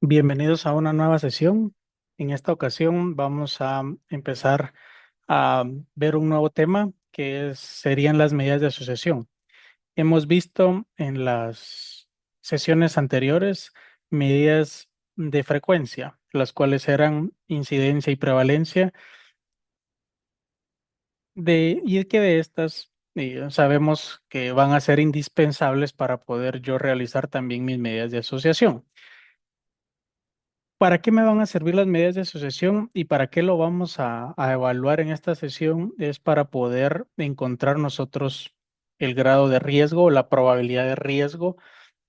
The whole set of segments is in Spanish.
Bienvenidos a una nueva sesión. En esta ocasión vamos a empezar a ver un nuevo tema serían las medidas de asociación. Hemos visto en las sesiones anteriores medidas de frecuencia, las cuales eran incidencia y prevalencia y que de estas sabemos que van a ser indispensables para poder yo realizar también mis medidas de asociación. ¿Para qué me van a servir las medidas de asociación y para qué lo vamos a evaluar en esta sesión? Es para poder encontrar nosotros el grado de riesgo o la probabilidad de riesgo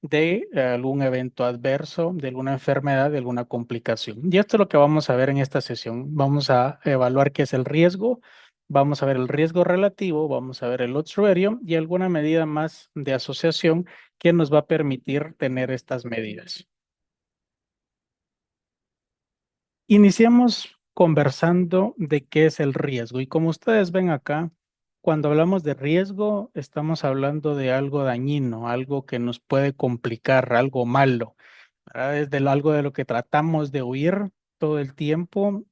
de algún evento adverso, de alguna enfermedad, de alguna complicación. Y esto es lo que vamos a ver en esta sesión. Vamos a evaluar qué es el riesgo, vamos a ver el riesgo relativo, vamos a ver el odds ratio y alguna medida más de asociación que nos va a permitir tener estas medidas. Iniciamos conversando de qué es el riesgo y como ustedes ven acá, cuando hablamos de riesgo, estamos hablando de algo dañino, algo que nos puede complicar, algo malo, ¿verdad? Algo de lo que tratamos de huir todo el tiempo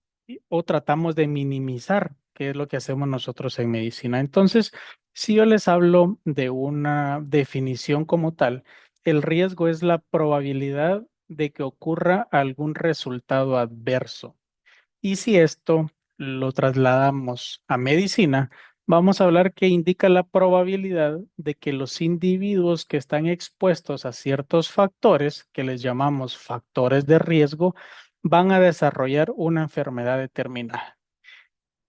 o tratamos de minimizar, que es lo que hacemos nosotros en medicina. Entonces, si yo les hablo de una definición como tal, el riesgo es la probabilidad de que ocurra algún resultado adverso. Y si esto lo trasladamos a medicina, vamos a hablar que indica la probabilidad de que los individuos que están expuestos a ciertos factores, que les llamamos factores de riesgo, van a desarrollar una enfermedad determinada.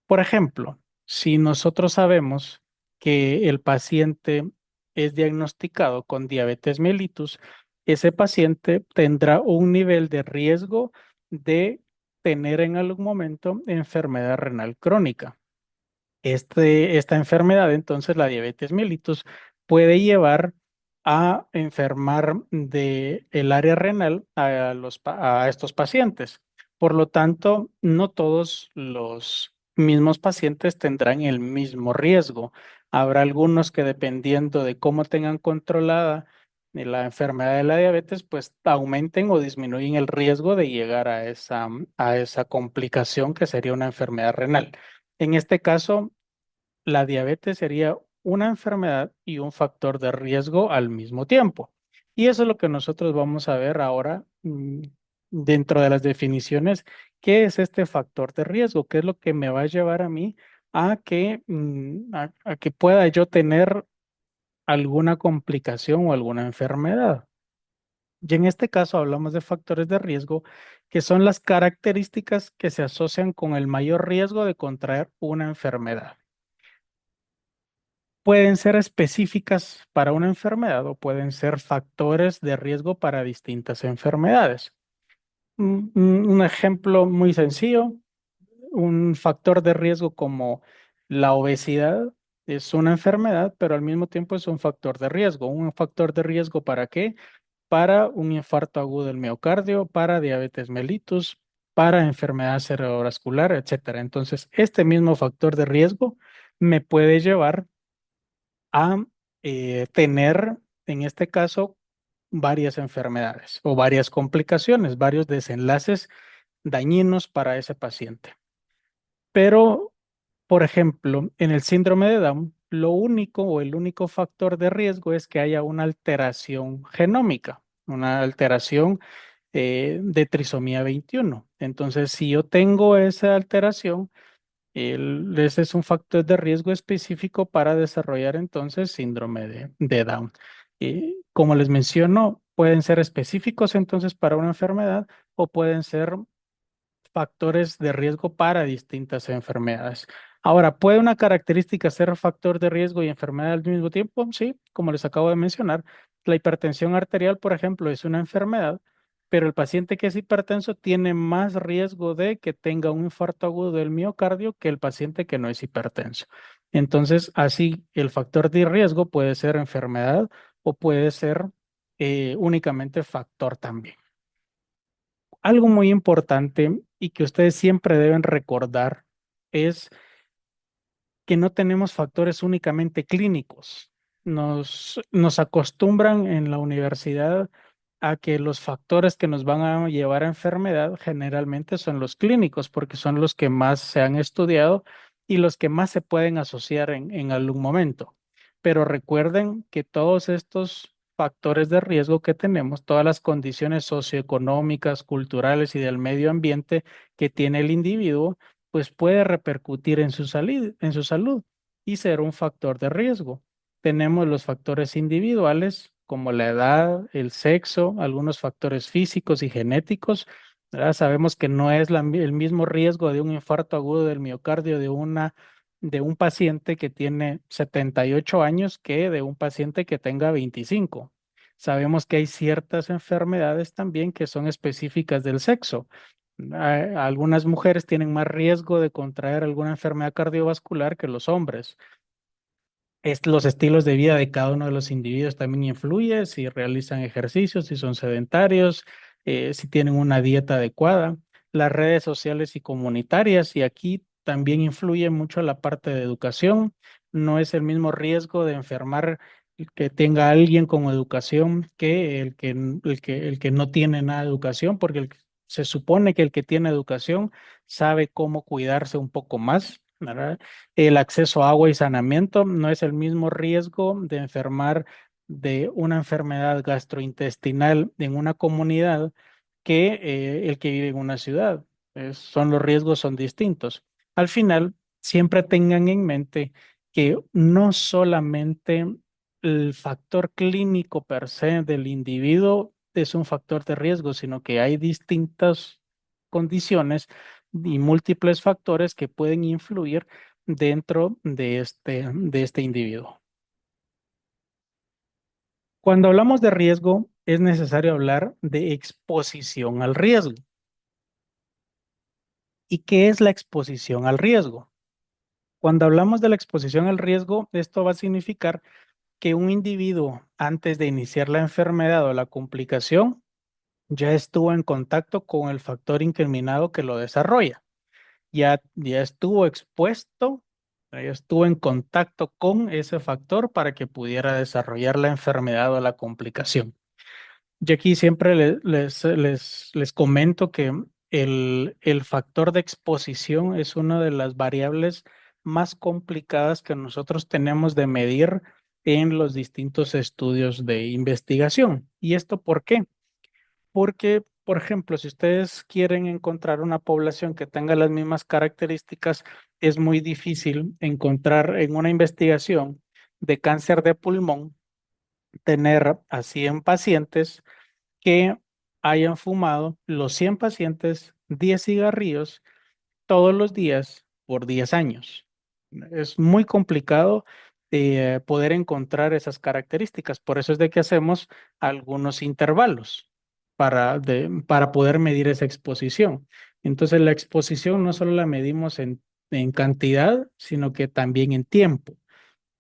Por ejemplo, si nosotros sabemos que el paciente es diagnosticado con diabetes mellitus, ese paciente tendrá un nivel de riesgo de tener en algún momento enfermedad renal crónica. Esta enfermedad, entonces la diabetes mellitus, puede llevar a enfermar de el área renal a estos pacientes. Por lo tanto, no todos los mismos pacientes tendrán el mismo riesgo. Habrá algunos que dependiendo de cómo tengan controlada la enfermedad de la diabetes, pues aumenten o disminuyen el riesgo de llegar a esa complicación que sería una enfermedad renal. En este caso, la diabetes sería una enfermedad y un factor de riesgo al mismo tiempo. Y eso es lo que nosotros vamos a ver ahora dentro de las definiciones. ¿Qué es este factor de riesgo? ¿Qué es lo que me va a llevar a mí a que pueda yo tener alguna complicación o alguna enfermedad? Y en este caso hablamos de factores de riesgo, que son las características que se asocian con el mayor riesgo de contraer una enfermedad. Pueden ser específicas para una enfermedad o pueden ser factores de riesgo para distintas enfermedades. Un ejemplo muy sencillo, un factor de riesgo como la obesidad es una enfermedad, pero al mismo tiempo es un factor de riesgo. ¿Un factor de riesgo para qué? Para un infarto agudo del miocardio, para diabetes mellitus, para enfermedad cerebrovascular, etcétera. Entonces, este mismo factor de riesgo me puede llevar a tener, en este caso, varias enfermedades o varias complicaciones, varios desenlaces dañinos para ese paciente. Pero, por ejemplo, en el síndrome de Down, lo único o el único factor de riesgo es que haya una alteración genómica, una alteración de trisomía 21. Entonces, si yo tengo esa alteración, ese es un factor de riesgo específico para desarrollar entonces síndrome de Down. Como les menciono, pueden ser específicos entonces para una enfermedad o pueden ser factores de riesgo para distintas enfermedades. Ahora, ¿puede una característica ser factor de riesgo y enfermedad al mismo tiempo? Sí, como les acabo de mencionar, la hipertensión arterial, por ejemplo, es una enfermedad, pero el paciente que es hipertenso tiene más riesgo de que tenga un infarto agudo del miocardio que el paciente que no es hipertenso. Entonces, así el factor de riesgo puede ser enfermedad o puede ser únicamente factor también. Algo muy importante y que ustedes siempre deben recordar es que no tenemos factores únicamente clínicos. Nos acostumbran en la universidad a que los factores que nos van a llevar a enfermedad generalmente son los clínicos, porque son los que más se han estudiado y los que más se pueden asociar en algún momento. Pero recuerden que todos estos factores de riesgo que tenemos, todas las condiciones socioeconómicas, culturales y del medio ambiente que tiene el individuo, pues puede repercutir en su salud y ser un factor de riesgo. Tenemos los factores individuales como la edad, el sexo, algunos factores físicos y genéticos, ¿verdad? Sabemos que no es el mismo riesgo de un infarto agudo del miocardio de un paciente que tiene 78 años que de un paciente que tenga 25. Sabemos que hay ciertas enfermedades también que son específicas del sexo. Algunas mujeres tienen más riesgo de contraer alguna enfermedad cardiovascular que los hombres. Los estilos de vida de cada uno de los individuos también influye, si realizan ejercicios, si son sedentarios, si tienen una dieta adecuada, las redes sociales y comunitarias, y aquí también influye mucho la parte de educación. No es el mismo riesgo de enfermar el que tenga alguien con educación que el que no tiene nada de educación, porque se supone que el que tiene educación sabe cómo cuidarse un poco más, ¿verdad? El acceso a agua y saneamiento no es el mismo riesgo de enfermar de una enfermedad gastrointestinal en una comunidad que el que vive en una ciudad. Los riesgos son distintos. Al final, siempre tengan en mente que no solamente el factor clínico per se del individuo es un factor de riesgo, sino que hay distintas condiciones y múltiples factores que pueden influir dentro de este individuo. Cuando hablamos de riesgo, es necesario hablar de exposición al riesgo. ¿Y qué es la exposición al riesgo? Cuando hablamos de la exposición al riesgo, esto va a significar que un individuo, antes de iniciar la enfermedad o la complicación, ya estuvo en contacto con el factor incriminado que lo desarrolla. Ya estuvo expuesto, ya estuvo en contacto con ese factor para que pudiera desarrollar la enfermedad o la complicación. Yo aquí siempre les comento que el factor de exposición es una de las variables más complicadas que nosotros tenemos de medir en los distintos estudios de investigación. ¿Y esto por qué? Porque, por ejemplo, si ustedes quieren encontrar una población que tenga las mismas características, es muy difícil encontrar en una investigación de cáncer de pulmón, tener a 100 pacientes que hayan fumado los 100 pacientes 10 cigarrillos todos los días por 10 años. Es muy complicado poder encontrar esas características. Por eso es de que hacemos algunos intervalos para poder medir esa exposición. Entonces, la exposición no solo la medimos en cantidad, sino que también en tiempo.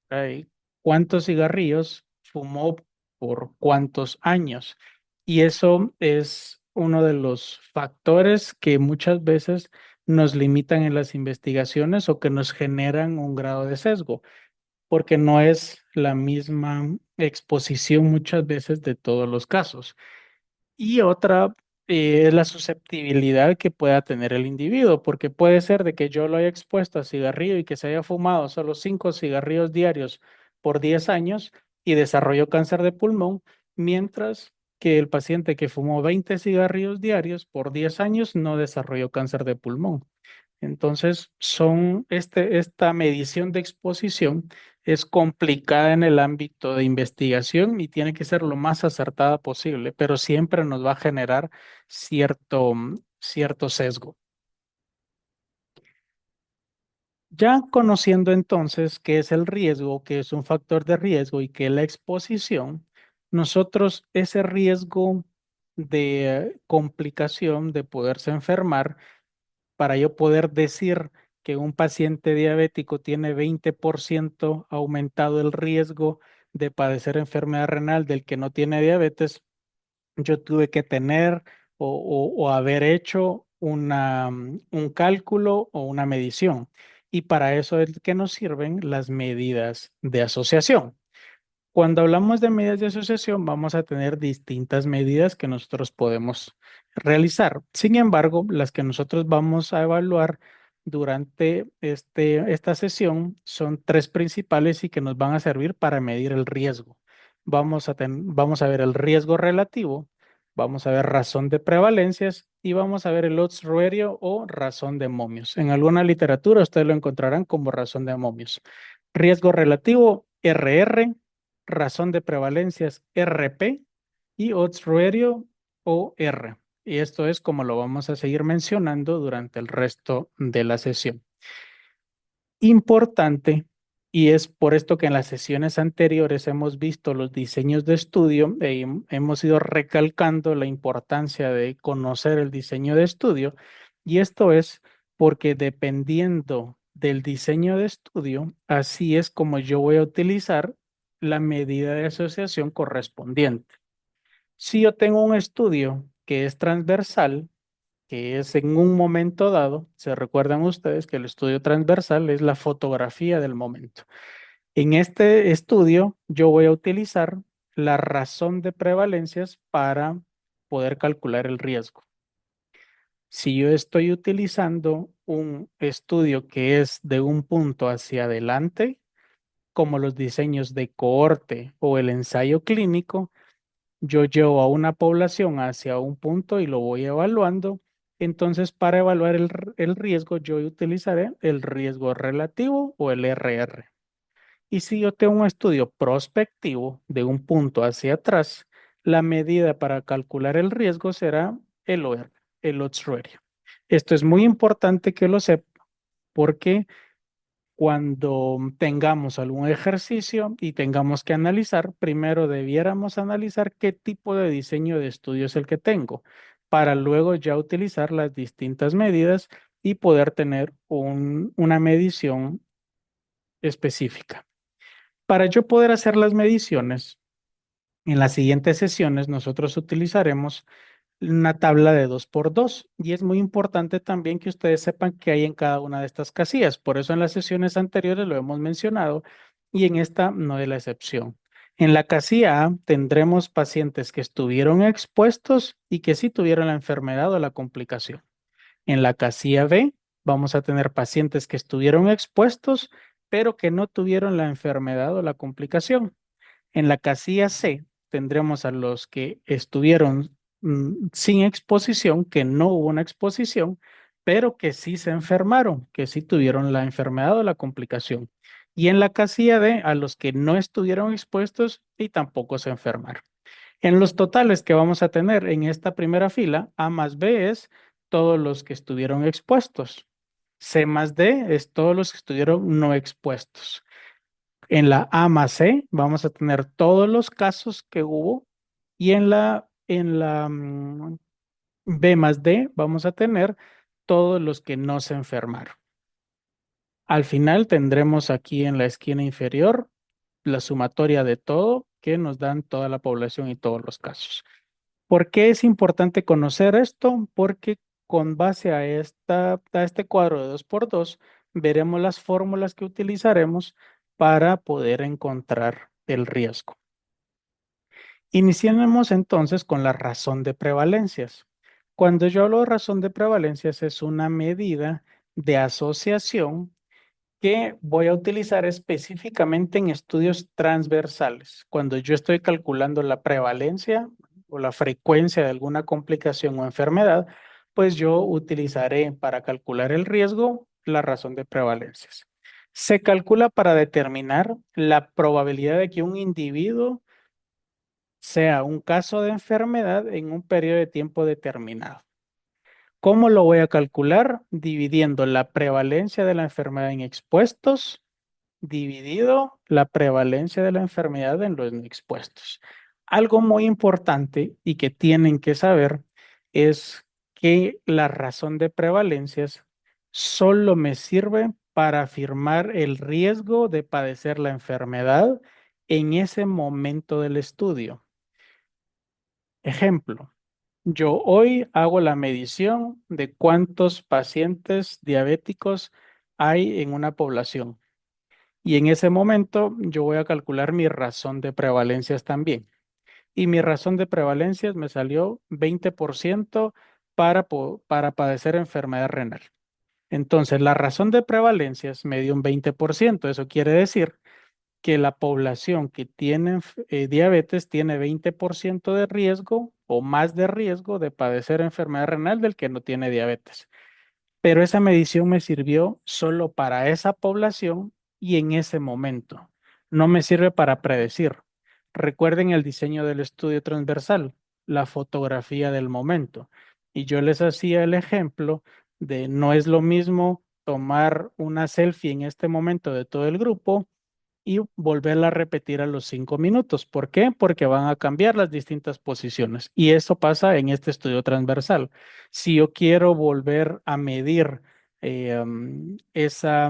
Ay, ¿cuántos cigarrillos fumó por cuántos años? Y eso es uno de los factores que muchas veces nos limitan en las investigaciones o que nos generan un grado de sesgo, porque no es la misma exposición muchas veces de todos los casos. Y otra es la susceptibilidad que pueda tener el individuo, porque puede ser de que yo lo haya expuesto a cigarrillo y que se haya fumado solo 5 cigarrillos diarios por 10 años y desarrolló cáncer de pulmón, mientras que el paciente que fumó 20 cigarrillos diarios por 10 años no desarrolló cáncer de pulmón. Entonces, esta medición de exposición es complicada en el ámbito de investigación y tiene que ser lo más acertada posible, pero siempre nos va a generar cierto sesgo. Ya conociendo entonces qué es el riesgo, qué es un factor de riesgo y qué es la exposición, nosotros ese riesgo de complicación, de poderse enfermar, para yo poder decir que un paciente diabético tiene 20% aumentado el riesgo de padecer enfermedad renal del que no tiene diabetes, yo tuve que tener o haber hecho un cálculo o una medición. Y para eso es que nos sirven las medidas de asociación. Cuando hablamos de medidas de asociación, vamos a tener distintas medidas que nosotros podemos realizar. Sin embargo, las que nosotros vamos a evaluar durante esta sesión son tres principales y que nos van a servir para medir el riesgo. Vamos a ver el riesgo relativo, vamos a ver razón de prevalencias y vamos a ver el odds ratio o razón de momios. En alguna literatura ustedes lo encontrarán como razón de momios. Riesgo relativo, RR, razón de prevalencias RP y odds ratio OR. Y esto es como lo vamos a seguir mencionando durante el resto de la sesión. Importante, y es por esto que en las sesiones anteriores hemos visto los diseños de estudio y hemos ido recalcando la importancia de conocer el diseño de estudio, y esto es porque dependiendo del diseño de estudio, así es como yo voy a utilizar la medida de asociación correspondiente. Si yo tengo un estudio que es transversal, que es en un momento dado, se recuerdan ustedes que el estudio transversal es la fotografía del momento. En este estudio yo voy a utilizar la razón de prevalencias para poder calcular el riesgo. Si yo estoy utilizando un estudio que es de un punto hacia adelante, como los diseños de cohorte o el ensayo clínico, yo llevo a una población hacia un punto y lo voy evaluando. Entonces, para evaluar el riesgo, yo utilizaré el riesgo relativo o el RR. Y si yo tengo un estudio prospectivo de un punto hacia atrás, la medida para calcular el riesgo será el OR, el odds ratio. Esto es muy importante que lo sepa porque cuando tengamos algún ejercicio y tengamos que analizar, primero debiéramos analizar qué tipo de diseño de estudio es el que tengo, para luego ya utilizar las distintas medidas y poder tener una medición específica. Para yo poder hacer las mediciones, en las siguientes sesiones nosotros utilizaremos una tabla de 2 por 2 y es muy importante también que ustedes sepan qué hay en cada una de estas casillas. Por eso en las sesiones anteriores lo hemos mencionado y en esta no es la excepción. En la casilla A tendremos pacientes que estuvieron expuestos y que sí tuvieron la enfermedad o la complicación. En la casilla B vamos a tener pacientes que estuvieron expuestos pero que no tuvieron la enfermedad o la complicación. En la casilla C tendremos a los que estuvieron sin exposición, que no hubo una exposición, pero que sí se enfermaron, que sí tuvieron la enfermedad o la complicación. Y en la casilla D, a los que no estuvieron expuestos y tampoco se enfermaron. En los totales que vamos a tener en esta primera fila, A más B es todos los que estuvieron expuestos. C más D es todos los que estuvieron no expuestos. En la A más C vamos a tener todos los casos que hubo y en la B más D vamos a tener todos los que no se enfermaron. Al final tendremos aquí en la esquina inferior la sumatoria de todo que nos dan toda la población y todos los casos. ¿Por qué es importante conocer esto? Porque con base a este cuadro de 2 por 2 veremos las fórmulas que utilizaremos para poder encontrar el riesgo. Iniciemos entonces con la razón de prevalencias. Cuando yo hablo de razón de prevalencias es una medida de asociación que voy a utilizar específicamente en estudios transversales. Cuando yo estoy calculando la prevalencia o la frecuencia de alguna complicación o enfermedad, pues yo utilizaré para calcular el riesgo la razón de prevalencias. Se calcula para determinar la probabilidad de que un individuo sea un caso de enfermedad en un periodo de tiempo determinado. ¿Cómo lo voy a calcular? Dividiendo la prevalencia de la enfermedad en expuestos dividido la prevalencia de la enfermedad en los no expuestos. Algo muy importante y que tienen que saber es que la razón de prevalencias solo me sirve para afirmar el riesgo de padecer la enfermedad en ese momento del estudio. Ejemplo, yo hoy hago la medición de cuántos pacientes diabéticos hay en una población. Y en ese momento yo voy a calcular mi razón de prevalencias también. Y mi razón de prevalencias me salió 20% para padecer enfermedad renal. Entonces, la razón de prevalencias me dio un 20%. Eso quiere decir que la población que tiene diabetes tiene 20% de riesgo o más de riesgo de padecer enfermedad renal del que no tiene diabetes. Pero esa medición me sirvió solo para esa población y en ese momento. No me sirve para predecir. Recuerden el diseño del estudio transversal, la fotografía del momento. Y yo les hacía el ejemplo de no es lo mismo tomar una selfie en este momento de todo el grupo y volverla a repetir a los 5 minutos. ¿Por qué? Porque van a cambiar las distintas posiciones. Y eso pasa en este estudio transversal. Si yo quiero volver a medir esa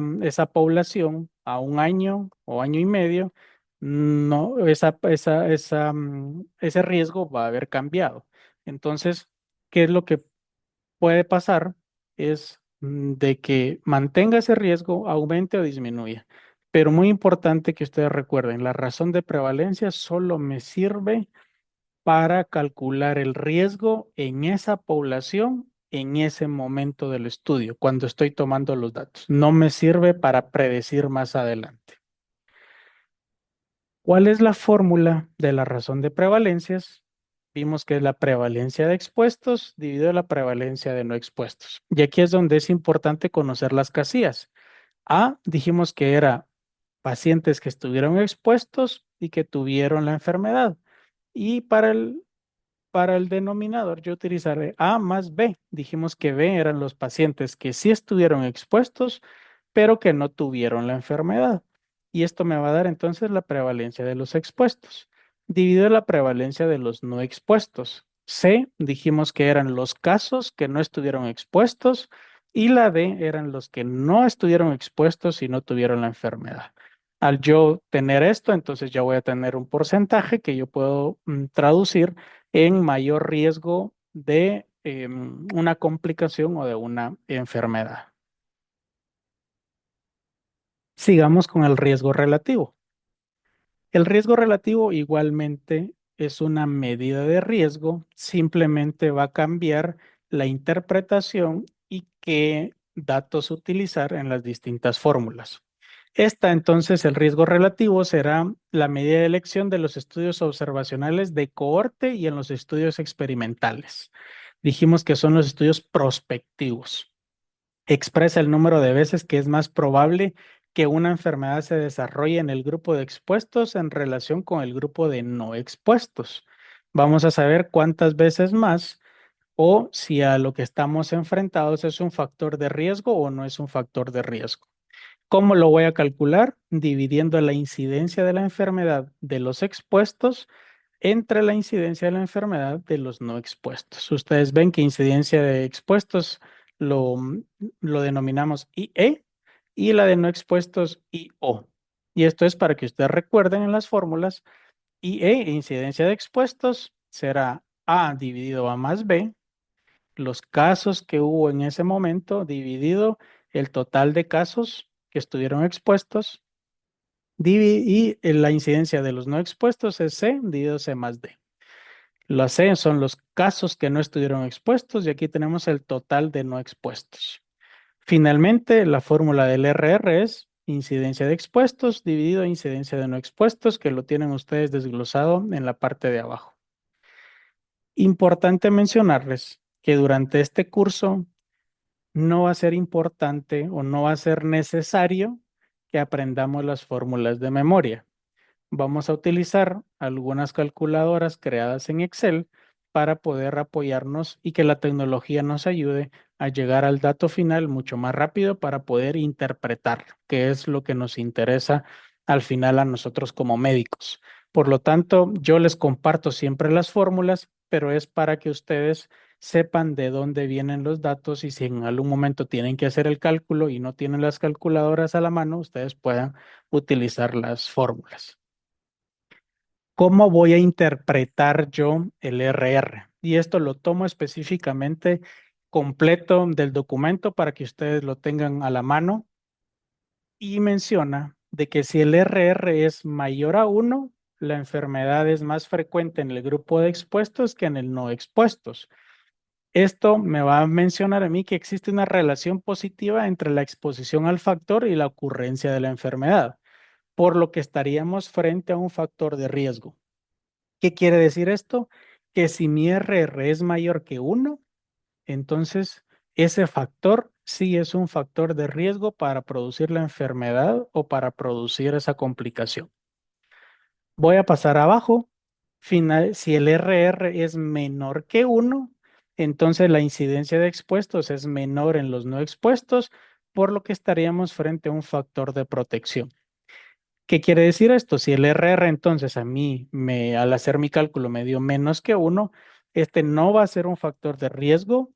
población a un año o año y medio, no, ese riesgo va a haber cambiado. Entonces, ¿qué es lo que puede pasar? Es de que mantenga ese riesgo, aumente o disminuya. Pero muy importante que ustedes recuerden, la razón de prevalencia solo me sirve para calcular el riesgo en esa población en ese momento del estudio, cuando estoy tomando los datos. No me sirve para predecir más adelante. ¿Cuál es la fórmula de la razón de prevalencias? Vimos que es la prevalencia de expuestos dividido la prevalencia de no expuestos. Y aquí es donde es importante conocer las casillas. A, dijimos que era pacientes que estuvieron expuestos y que tuvieron la enfermedad. Y para el denominador, yo utilizaré A más B. Dijimos que B eran los pacientes que sí estuvieron expuestos, pero que no tuvieron la enfermedad. Y esto me va a dar entonces la prevalencia de los expuestos, dividido la prevalencia de los no expuestos. C, dijimos que eran los casos que no estuvieron expuestos, y la D eran los que no estuvieron expuestos y no tuvieron la enfermedad. Al yo tener esto, entonces ya voy a tener un porcentaje que yo puedo traducir en mayor riesgo de una complicación o de una enfermedad. Sigamos con el riesgo relativo. El riesgo relativo igualmente es una medida de riesgo, simplemente va a cambiar la interpretación y qué datos utilizar en las distintas fórmulas. Entonces, el riesgo relativo será la medida de elección de los estudios observacionales de cohorte y en los estudios experimentales. Dijimos que son los estudios prospectivos. Expresa el número de veces que es más probable que una enfermedad se desarrolle en el grupo de expuestos en relación con el grupo de no expuestos. Vamos a saber cuántas veces más o si a lo que estamos enfrentados es un factor de riesgo o no es un factor de riesgo. ¿Cómo lo voy a calcular? Dividiendo la incidencia de la enfermedad de los expuestos entre la incidencia de la enfermedad de los no expuestos. Ustedes ven que incidencia de expuestos lo, lo denominamos IE y la de no expuestos IO. Y esto es para que ustedes recuerden en las fórmulas, IE, incidencia de expuestos, será A dividido A más B, los casos que hubo en ese momento dividido el total de casos que estuvieron expuestos y la incidencia de los no expuestos es C dividido C más D. Los C son los casos que no estuvieron expuestos y aquí tenemos el total de no expuestos. Finalmente, la fórmula del RR es incidencia de expuestos dividido incidencia de no expuestos, que lo tienen ustedes desglosado en la parte de abajo. Importante mencionarles que durante este curso no va a ser importante o no va a ser necesario que aprendamos las fórmulas de memoria. Vamos a utilizar algunas calculadoras creadas en Excel para poder apoyarnos y que la tecnología nos ayude a llegar al dato final mucho más rápido para poder interpretar, que es lo que nos interesa al final a nosotros como médicos. Por lo tanto, yo les comparto siempre las fórmulas, pero es para que ustedes sepan de dónde vienen los datos y si en algún momento tienen que hacer el cálculo y no tienen las calculadoras a la mano, ustedes puedan utilizar las fórmulas. ¿Cómo voy a interpretar yo el RR? Y esto lo tomo específicamente completo del documento para que ustedes lo tengan a la mano y menciona de que si el RR es mayor a 1, la enfermedad es más frecuente en el grupo de expuestos que en el no expuestos. Esto me va a mencionar a mí que existe una relación positiva entre la exposición al factor y la ocurrencia de la enfermedad, por lo que estaríamos frente a un factor de riesgo. ¿Qué quiere decir esto? Que si mi RR es mayor que 1, entonces ese factor sí es un factor de riesgo para producir la enfermedad o para producir esa complicación. Voy a pasar abajo. Si el RR es menor que 1, entonces la incidencia de expuestos es menor en los no expuestos, por lo que estaríamos frente a un factor de protección. ¿Qué quiere decir esto? Si el RR entonces a mí, al hacer mi cálculo, me dio menos que 1, este no va a ser un factor de riesgo,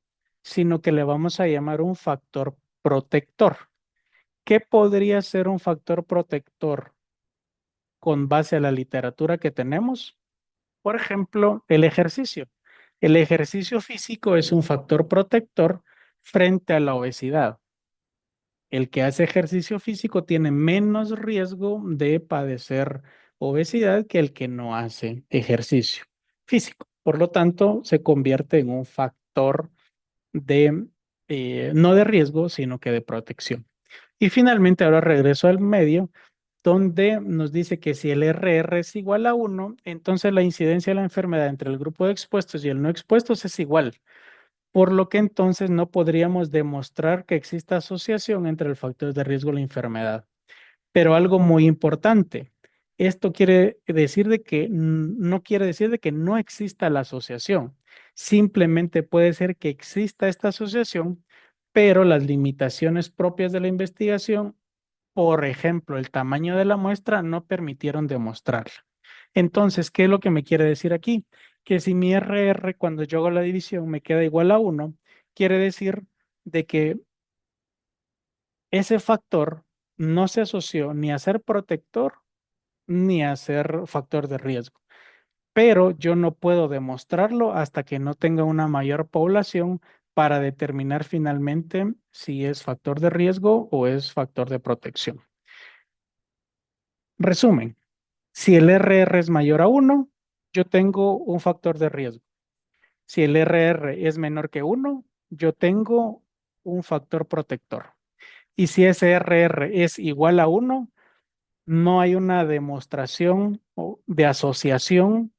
sino que le vamos a llamar un factor protector. ¿Qué podría ser un factor protector con base a la literatura que tenemos? Por ejemplo, el ejercicio. El ejercicio físico es un factor protector frente a la obesidad. El que hace ejercicio físico tiene menos riesgo de padecer obesidad que el que no hace ejercicio físico. Por lo tanto, se convierte en un factor de, no de riesgo, sino que de protección. Y finalmente, ahora regreso al medio, donde nos dice que si el RR es igual a 1, entonces la incidencia de la enfermedad entre el grupo de expuestos y el no expuestos es igual, por lo que entonces no podríamos demostrar que exista asociación entre el factor de riesgo y la enfermedad. Pero algo muy importante, esto quiere decir de que no quiere decir de que no exista la asociación. Simplemente puede ser que exista esta asociación, pero las limitaciones propias de la investigación, por ejemplo, el tamaño de la muestra, no permitieron demostrarla. Entonces, ¿qué es lo que me quiere decir aquí? Que si mi RR cuando yo hago la división me queda igual a 1, quiere decir de que ese factor no se asoció ni a ser protector ni a ser factor de riesgo. Pero yo no puedo demostrarlo hasta que no tenga una mayor población para determinar finalmente si es factor de riesgo o es factor de protección. Resumen, si el RR es mayor a 1, yo tengo un factor de riesgo. Si el RR es menor que 1, yo tengo un factor protector. Y si ese RR es igual a 1, no hay una demostración de asociación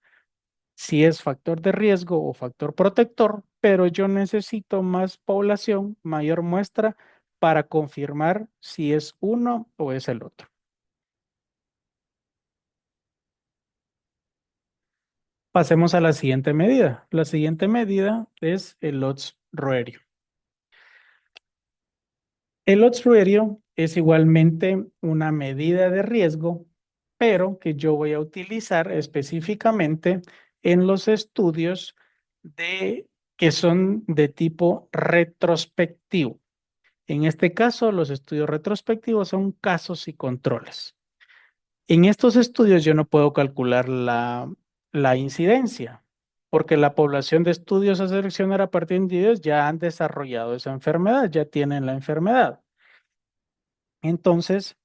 si es factor de riesgo o factor protector, pero yo necesito más población, mayor muestra para confirmar si es uno o es el otro. Pasemos a la siguiente medida. La siguiente medida es el odds-ruerio. El odds-ruerio es igualmente una medida de riesgo, pero que yo voy a utilizar específicamente en los estudios que son de tipo retrospectivo. En este caso, los estudios retrospectivos son casos y controles. En estos estudios yo no puedo calcular la incidencia, porque la población de estudios a seleccionar a partir de individuos ya han desarrollado esa enfermedad, ya tienen la enfermedad. Entonces,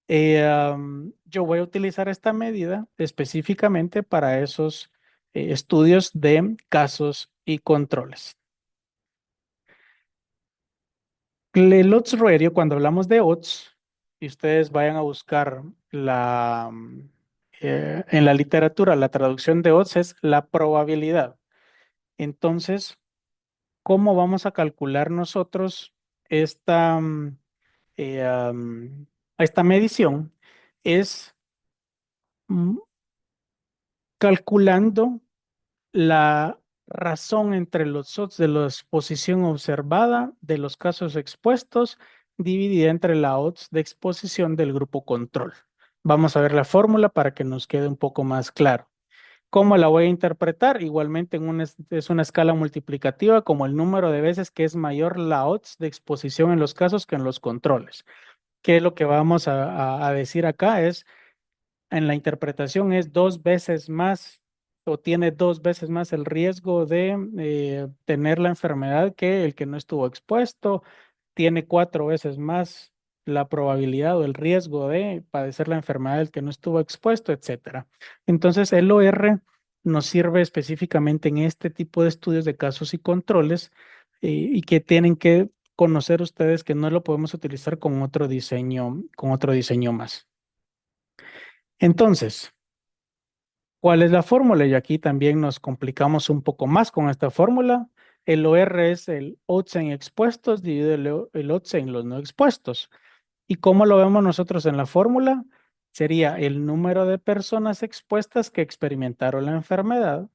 yo voy a utilizar esta medida específicamente para esos estudios de casos y controles. El odds-ruerio, cuando hablamos de odds, y ustedes vayan a buscar en la literatura, la traducción de odds es la probabilidad. Entonces, ¿cómo vamos a calcular nosotros esta, eh, um, esta medición? Es mm, calculando la razón entre los odds de la exposición observada de los casos expuestos dividida entre la odds de exposición del grupo control. Vamos a ver la fórmula para que nos quede un poco más claro. ¿Cómo la voy a interpretar? Igualmente es una escala multiplicativa como el número de veces que es mayor la odds de exposición en los casos que en los controles. ¿Qué es lo que vamos a decir acá? En la interpretación es 2 veces más o tiene 2 veces más el riesgo de tener la enfermedad que el que no estuvo expuesto, tiene 4 veces más la probabilidad o el riesgo de padecer la enfermedad del que no estuvo expuesto, etcétera. Entonces, el OR nos sirve específicamente en este tipo de estudios de casos y controles y que tienen que conocer ustedes que no lo podemos utilizar con otro diseño más. Entonces, ¿cuál es la fórmula? Y aquí también nos complicamos un poco más con esta fórmula. El OR es el odds en expuestos dividido el odds en los no expuestos. ¿Y cómo lo vemos nosotros en la fórmula? Sería el número de personas expuestas que experimentaron la enfermedad.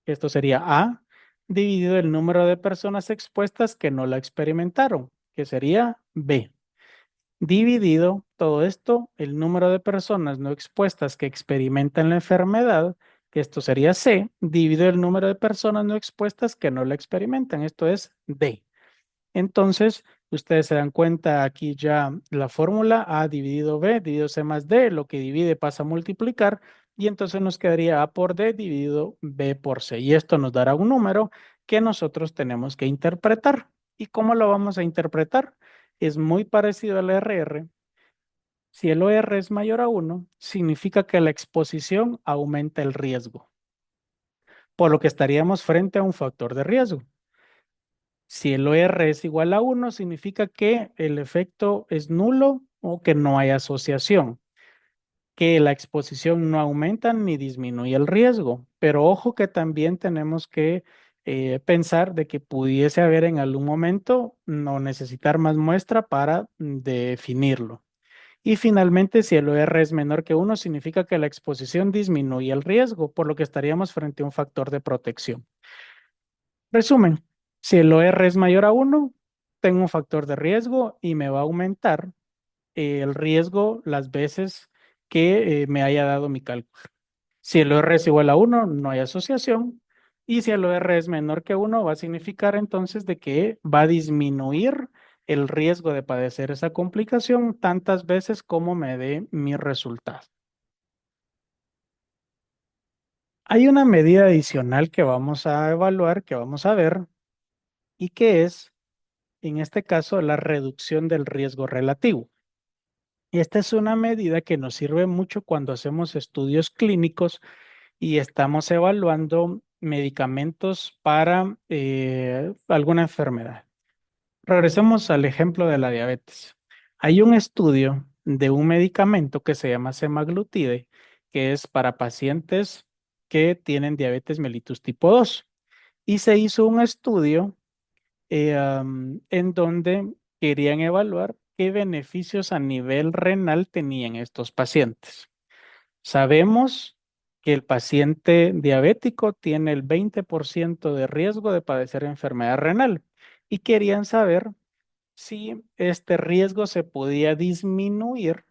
Esto sería A dividido el número de personas expuestas que no la experimentaron, que sería B dividido todo esto, el número de personas no expuestas que experimentan la enfermedad, que esto sería C, dividido el número de personas no expuestas que no la experimentan, esto es D. Entonces, ustedes se dan cuenta aquí ya la fórmula A dividido B dividido C más D, lo que divide pasa a multiplicar y entonces nos quedaría A por D dividido B por C. Y esto nos dará un número que nosotros tenemos que interpretar. ¿Y cómo lo vamos a interpretar? Es muy parecido al RR. Si el OR es mayor a 1, significa que la exposición aumenta el riesgo, por lo que estaríamos frente a un factor de riesgo. Si el OR es igual a 1, significa que el efecto es nulo o que no hay asociación, que la exposición no aumenta ni disminuye el riesgo. Pero ojo que también tenemos que pensar de que pudiese haber en algún momento no necesitar más muestra para definirlo. Y finalmente, si el OR es menor que 1, significa que la exposición disminuye el riesgo, por lo que estaríamos frente a un factor de protección. Resumen, si el OR es mayor a 1, tengo un factor de riesgo y me va a aumentar el riesgo las veces que me haya dado mi cálculo. Si el OR es igual a 1, no hay asociación. Y si el OR es menor que 1, va a significar entonces de que va a disminuir el riesgo de padecer esa complicación tantas veces como me dé mi resultado. Hay una medida adicional que vamos a evaluar, que vamos a ver, y que es, en este caso, la reducción del riesgo relativo. Esta es una medida que nos sirve mucho cuando hacemos estudios clínicos y estamos evaluando medicamentos para alguna enfermedad. Regresemos al ejemplo de la diabetes. Hay un estudio de un medicamento que se llama semaglutide, que es para pacientes que tienen diabetes mellitus tipo 2. Y se hizo un estudio en donde querían evaluar qué beneficios a nivel renal tenían estos pacientes. Sabemos que el paciente diabético tiene el 20% de riesgo de padecer enfermedad renal y querían saber si este riesgo se podía disminuir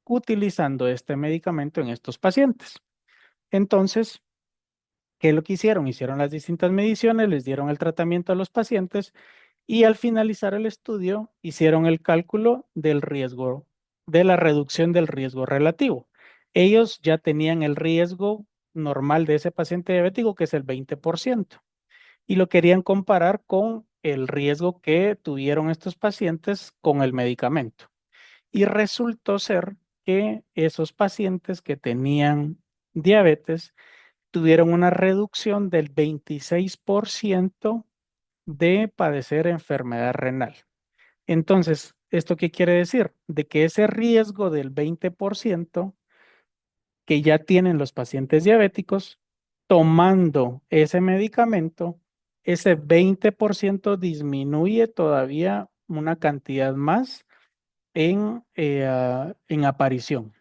utilizando este medicamento en estos pacientes. Entonces, ¿qué es lo que hicieron? Hicieron las distintas mediciones, les dieron el tratamiento a los pacientes y al finalizar el estudio hicieron el cálculo del riesgo, de la reducción del riesgo relativo. Ellos ya tenían el riesgo normal de ese paciente diabético, que es el 20%, y lo querían comparar con el riesgo que tuvieron estos pacientes con el medicamento. Y resultó ser que esos pacientes que tenían diabetes tuvieron una reducción del 26% de padecer enfermedad renal. Entonces, ¿esto qué quiere decir? De que ese riesgo del 20% que ya tienen los pacientes diabéticos, tomando ese medicamento, ese 20% disminuye todavía una cantidad más en aparición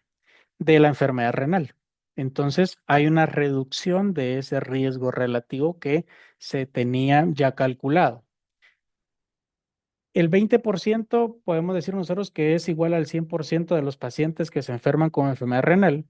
de la enfermedad renal. Entonces, hay una reducción de ese riesgo relativo que se tenía ya calculado. El 20% podemos decir nosotros que es igual al 100% de los pacientes que se enferman con enfermedad renal.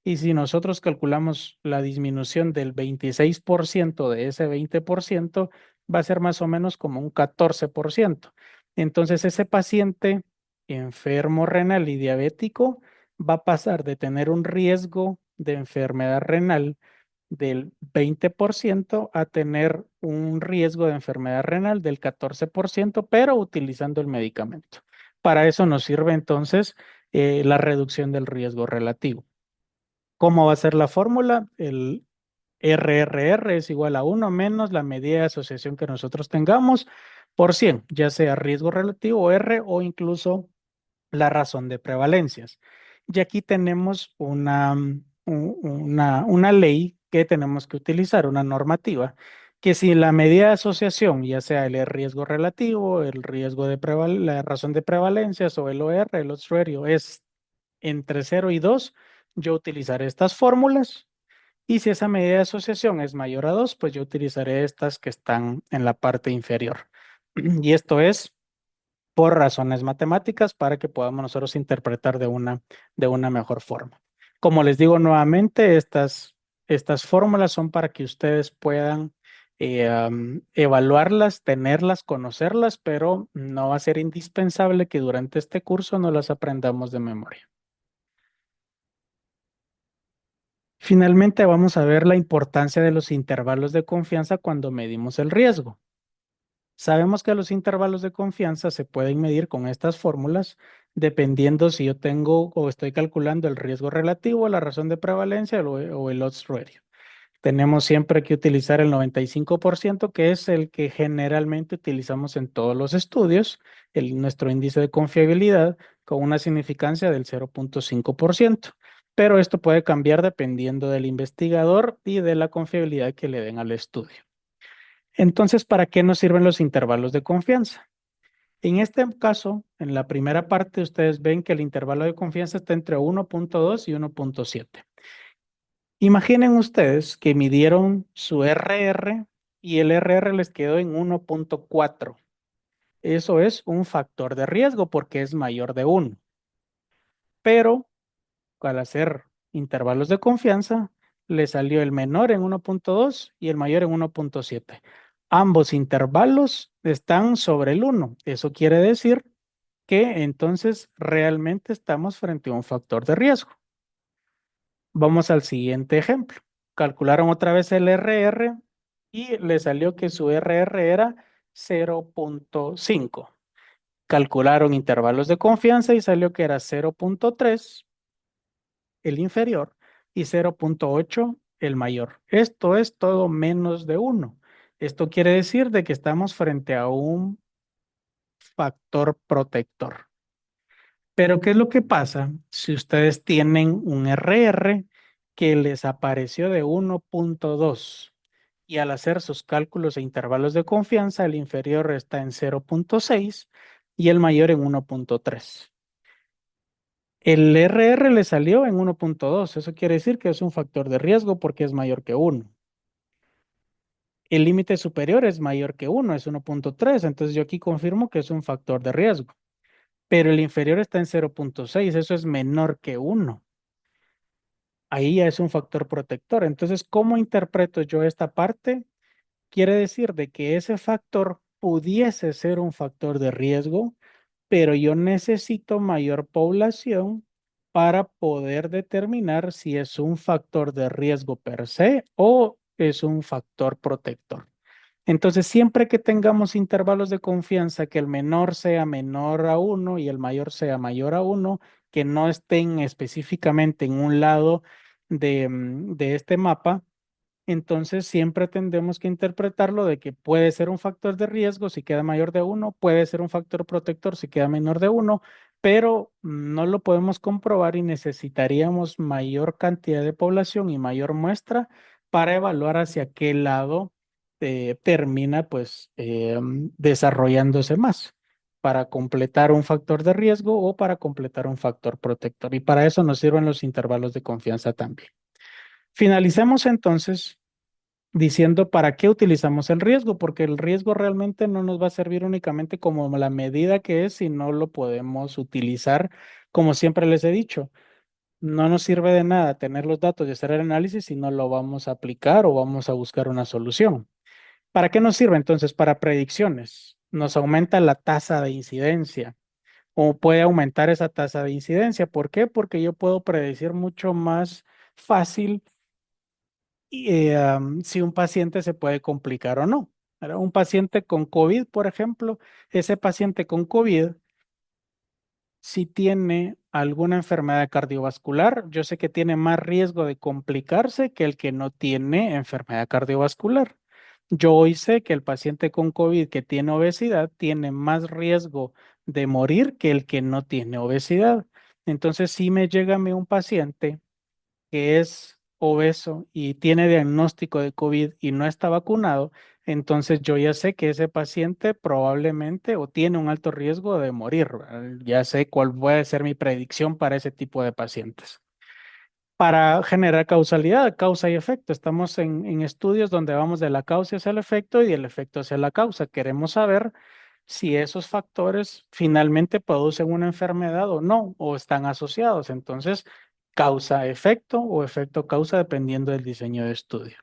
Y si nosotros calculamos la disminución del 26% de ese 20%, va a ser más o menos como un 14%. Entonces, ese paciente enfermo renal y diabético va a pasar de tener un riesgo de enfermedad renal del 20% a tener un riesgo de enfermedad renal del 14%, pero utilizando el medicamento. Para eso nos sirve entonces la reducción del riesgo relativo. ¿Cómo va a ser la fórmula? El RRR es igual a uno menos la medida de asociación que nosotros tengamos por 100, ya sea riesgo relativo R o incluso la razón de prevalencias. Y aquí tenemos una ley que tenemos que utilizar, una normativa, que si la medida de asociación, ya sea el riesgo relativo, el riesgo de la razón de prevalencias o el OR, el odds ratio, es entre 0 y 2, yo utilizaré estas fórmulas. Y si esa medida de asociación es mayor a 2, pues yo utilizaré estas que están en la parte inferior. Y esto es por razones matemáticas para que podamos nosotros interpretar de una mejor forma. Como les digo nuevamente, estas fórmulas son para que ustedes puedan evaluarlas, tenerlas, conocerlas, pero no va a ser indispensable que durante este curso no las aprendamos de memoria. Finalmente, vamos a ver la importancia de los intervalos de confianza cuando medimos el riesgo. Sabemos que los intervalos de confianza se pueden medir con estas fórmulas dependiendo si yo tengo o estoy calculando el riesgo relativo, la razón de prevalencia o el odds ratio. Tenemos siempre que utilizar el 95%, que es el que generalmente utilizamos en todos los estudios, nuestro índice de confiabilidad con una significancia del 0.5%. Pero esto puede cambiar dependiendo del investigador y de la confiabilidad que le den al estudio. Entonces, ¿para qué nos sirven los intervalos de confianza? En este caso, en la primera parte, ustedes ven que el intervalo de confianza está entre 1.2 y 1.7. Imaginen ustedes que midieron su RR y el RR les quedó en 1.4. Eso es un factor de riesgo porque es mayor de 1. Pero al hacer intervalos de confianza, le salió el menor en 1.2 y el mayor en 1.7. Ambos intervalos están sobre el 1. Eso quiere decir que entonces realmente estamos frente a un factor de riesgo. Vamos al siguiente ejemplo. Calcularon otra vez el RR y le salió que su RR era 0.5. Calcularon intervalos de confianza y salió que era 0.3 el inferior y 0.8 el mayor. Esto es todo menos de 1. Esto quiere decir de que estamos frente a un factor protector. Pero ¿qué es lo que pasa si ustedes tienen un RR que les apareció de 1.2 y al hacer sus cálculos e intervalos de confianza el inferior está en 0.6 y el mayor en 1.3? El RR le salió en 1.2, eso quiere decir que es un factor de riesgo porque es mayor que 1. El límite superior es mayor que 1, es 1.3, entonces yo aquí confirmo que es un factor de riesgo. Pero el inferior está en 0.6, eso es menor que 1. Ahí ya es un factor protector. Entonces, ¿cómo interpreto yo esta parte? Quiere decir de que ese factor pudiese ser un factor de riesgo, pero yo necesito mayor población para poder determinar si es un factor de riesgo per se o es un factor protector. Entonces, siempre que tengamos intervalos de confianza, que el menor sea menor a 1 y el mayor sea mayor a 1, que no estén específicamente en un lado de este mapa, entonces siempre tendremos que interpretarlo de que puede ser un factor de riesgo si queda mayor de 1, puede ser un factor protector si queda menor de 1, pero no lo podemos comprobar y necesitaríamos mayor cantidad de población y mayor muestra para evaluar hacia qué lado termina pues desarrollándose más para completar un factor de riesgo o para completar un factor protector. Y para eso nos sirven los intervalos de confianza también. Finalicemos entonces diciendo para qué utilizamos el riesgo, porque el riesgo realmente no nos va a servir únicamente como la medida que es, si no lo podemos utilizar, como siempre les he dicho. No nos sirve de nada tener los datos y hacer el análisis si no lo vamos a aplicar o vamos a buscar una solución. ¿Para qué nos sirve entonces? Para predicciones. Nos aumenta la tasa de incidencia o puede aumentar esa tasa de incidencia. ¿Por qué? Porque yo puedo predecir mucho más fácil si un paciente se puede complicar o no. ¿Verdad? Un paciente con COVID, por ejemplo, ese paciente con COVID si tiene alguna enfermedad cardiovascular. Yo sé que tiene más riesgo de complicarse que el que no tiene enfermedad cardiovascular. Yo hoy sé que el paciente con COVID que tiene obesidad tiene más riesgo de morir que el que no tiene obesidad. Entonces, si me llega a mí un paciente que es obeso y tiene diagnóstico de COVID y no está vacunado, entonces yo ya sé que ese paciente probablemente o tiene un alto riesgo de morir, ¿verdad? Ya sé cuál puede ser mi predicción para ese tipo de pacientes. Para generar causalidad, causa y efecto. Estamos en estudios donde vamos de la causa hacia el efecto y del efecto hacia la causa. Queremos saber si esos factores finalmente producen una enfermedad o no, o están asociados. Entonces, causa-efecto o efecto-causa dependiendo del diseño de estudio.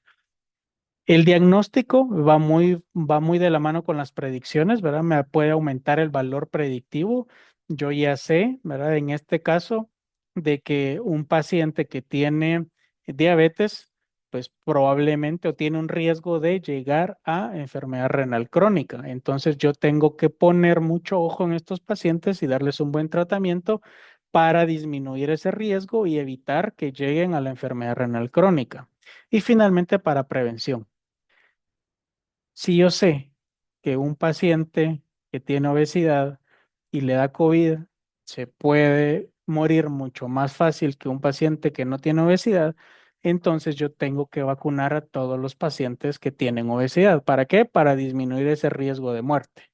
El diagnóstico va muy de la mano con las predicciones, ¿verdad? Me puede aumentar el valor predictivo. Yo ya sé, ¿verdad? En este caso, de que un paciente que tiene diabetes, pues probablemente o tiene un riesgo de llegar a enfermedad renal crónica. Entonces yo tengo que poner mucho ojo en estos pacientes y darles un buen tratamiento para disminuir ese riesgo y evitar que lleguen a la enfermedad renal crónica. Y finalmente, para prevención. Si yo sé que un paciente que tiene obesidad y le da COVID se puede morir mucho más fácil que un paciente que no tiene obesidad, entonces yo tengo que vacunar a todos los pacientes que tienen obesidad. ¿Para qué? Para disminuir ese riesgo de muerte.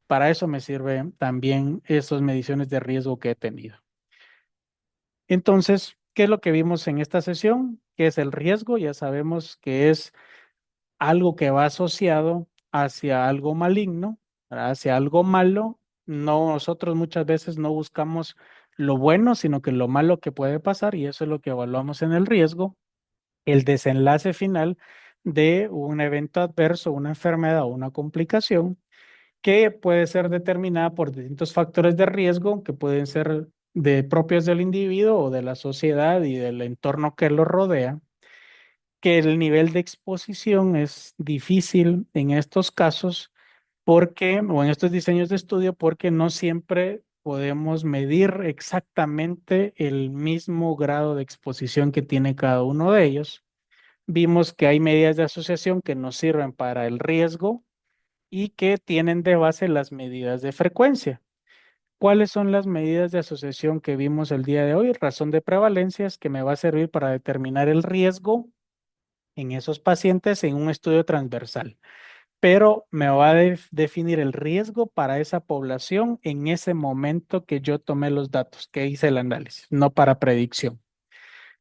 Para eso me sirven también esas mediciones de riesgo que he tenido. Entonces, ¿qué es lo que vimos en esta sesión? ¿Qué es el riesgo? Ya sabemos que es algo que va asociado hacia algo maligno, ¿verdad? Hacia algo malo. No, nosotros muchas veces no buscamos lo bueno, sino que lo malo que puede pasar y eso es lo que evaluamos en el riesgo. El desenlace final de un evento adverso, una enfermedad o una complicación que puede ser determinada por distintos factores de riesgo que pueden ser propios del individuo o de la sociedad y del entorno que lo rodea, que el nivel de exposición es difícil en estos casos porque, o en estos diseños de estudio, porque no siempre podemos medir exactamente el mismo grado de exposición que tiene cada uno de ellos. Vimos que hay medidas de asociación que nos sirven para el riesgo y que tienen de base las medidas de frecuencia. ¿Cuáles son las medidas de asociación que vimos el día de hoy? Razón de prevalencias que me va a servir para determinar el riesgo en esos pacientes en un estudio transversal, pero me va a definir el riesgo para esa población en ese momento que yo tomé los datos, que hice el análisis, no para predicción.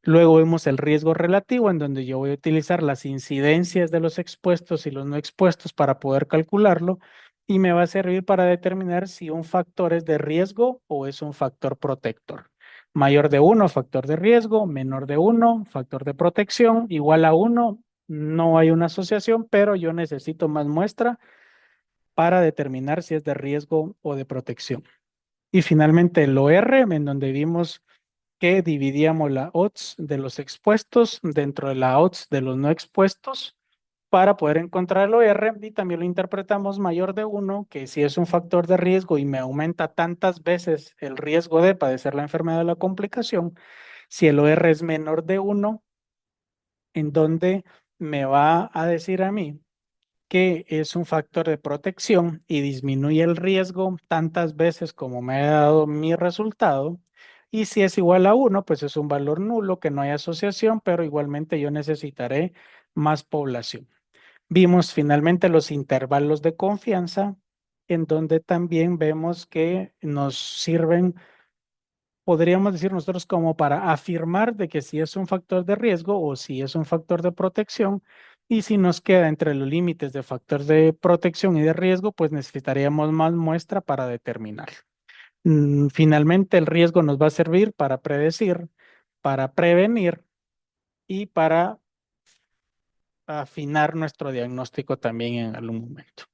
Luego vemos el riesgo relativo, en donde yo voy a utilizar las incidencias de los expuestos y los no expuestos para poder calcularlo y me va a servir para determinar si un factor es de riesgo o es un factor protector. Mayor de 1, factor de riesgo; menor de 1, factor de protección; igual a 1, no hay una asociación, pero yo necesito más muestra para determinar si es de riesgo o de protección. Y finalmente el OR, en donde vimos que dividíamos la odds de los expuestos dentro de la odds de los no expuestos para poder encontrar el OR, y también lo interpretamos mayor de 1, que si es un factor de riesgo y me aumenta tantas veces el riesgo de padecer la enfermedad o la complicación. Si el OR es menor de 1, en donde me va a decir a mí que es un factor de protección y disminuye el riesgo tantas veces como me ha dado mi resultado. Y si es igual a 1, pues es un valor nulo, que no hay asociación, pero igualmente yo necesitaré más población. Vimos finalmente los intervalos de confianza, en donde también vemos que nos sirven, podríamos decir nosotros, como para afirmar de que si es un factor de riesgo o si es un factor de protección. Y si nos queda entre los límites de factor de protección y de riesgo, pues necesitaríamos más muestra para determinar. Finalmente, el riesgo nos va a servir para predecir, para prevenir y para afinar nuestro diagnóstico también en algún momento.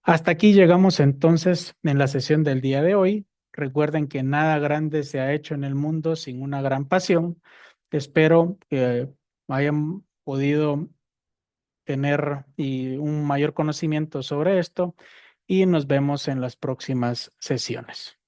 Hasta aquí llegamos entonces en la sesión del día de hoy. Recuerden que nada grande se ha hecho en el mundo sin una gran pasión. Espero que hayan podido tener un mayor conocimiento sobre esto y nos vemos en las próximas sesiones.